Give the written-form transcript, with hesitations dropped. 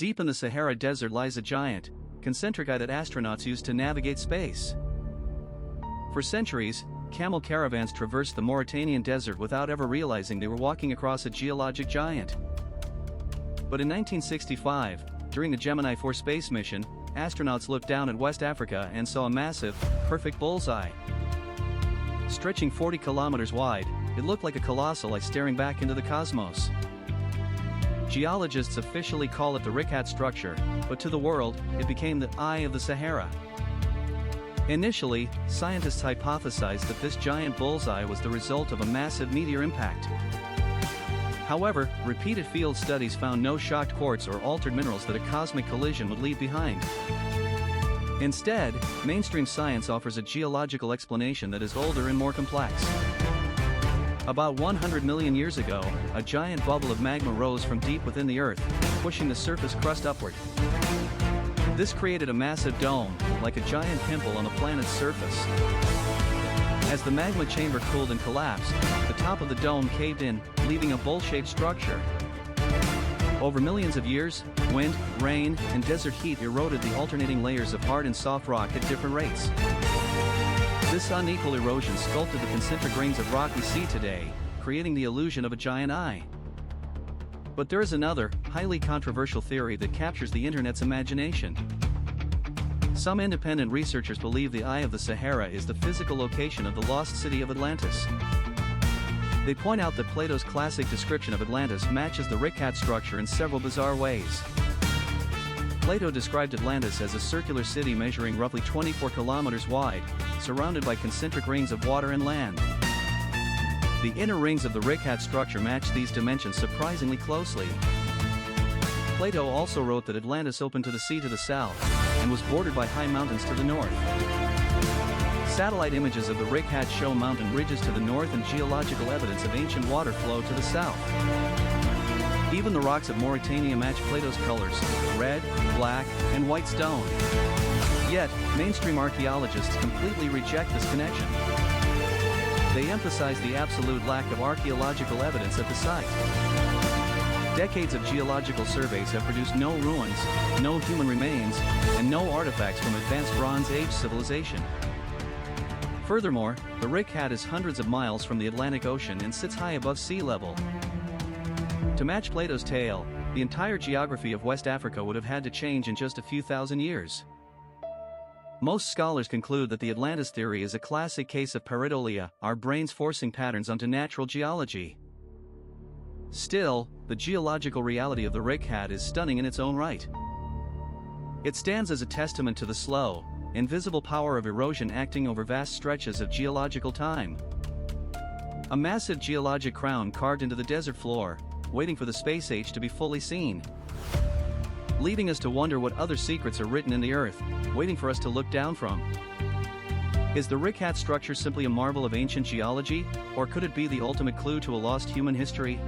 Deep in the Sahara Desert lies a giant, concentric eye that astronauts use to navigate space. For centuries, camel caravans traversed the Mauritanian desert without ever realizing they were walking across a geologic giant. But in 1965, during the Gemini 4 space mission, astronauts looked down at West Africa and saw a massive, perfect bullseye. Stretching 40 kilometers wide, it looked like a colossal eye staring back into the cosmos. Geologists officially call it the Richat Structure, but to the world, it became the Eye of the Sahara. Initially, scientists hypothesized that this giant bullseye was the result of a massive meteor impact. However, repeated field studies found no shocked quartz or altered minerals that a cosmic collision would leave behind. Instead, mainstream science offers a geological explanation that is older and more complex. About 100 million years ago, a giant bubble of magma rose from deep within the Earth, pushing the surface crust upward. This created a massive dome, like a giant pimple on the planet's surface. As the magma chamber cooled and collapsed, the top of the dome caved in, leaving a bowl-shaped structure. Over millions of years, wind, rain, and desert heat eroded the alternating layers of hard and soft rock at different rates. This unequal erosion sculpted the concentric rings of rock we see today, creating the illusion of a giant eye. But there is another, highly controversial theory that captures the internet's imagination. Some independent researchers believe the Eye of the Sahara is the physical location of the lost city of Atlantis. They point out that Plato's classic description of Atlantis matches the Richat structure in several bizarre ways. Plato described Atlantis as a circular city measuring roughly 24 kilometers wide, surrounded by concentric rings of water and land. The inner rings of the Richat structure match these dimensions surprisingly closely. Plato also wrote that Atlantis opened to the sea to the south, and was bordered by high mountains to the north. Satellite images of the Richat show mountain ridges to the north and geological evidence of ancient water flow to the south. Even the rocks of Mauritania match Plato's colors: red, black, and white stone. Yet, mainstream archaeologists completely reject this connection. They emphasize the absolute lack of archaeological evidence at the site. Decades of geological surveys have produced no ruins, no human remains, and no artifacts from advanced Bronze Age civilization. Furthermore, the Richat is hundreds of miles from the Atlantic Ocean and sits high above sea level. To match Plato's tale, the entire geography of West Africa would have had to change in just a few thousand years. Most scholars conclude that the Atlantis theory is a classic case of pareidolia, our brains forcing patterns onto natural geology. Still, the geological reality of the Richat is stunning in its own right. It stands as a testament to the slow, invisible power of erosion acting over vast stretches of geological time. A massive geologic crown carved into the desert floor, waiting for the space age to be fully seen. Leaving us to wonder what other secrets are written in the earth, waiting for us to look down from. Is the Richat structure simply a marvel of ancient geology, or could it be the ultimate clue to a lost human history?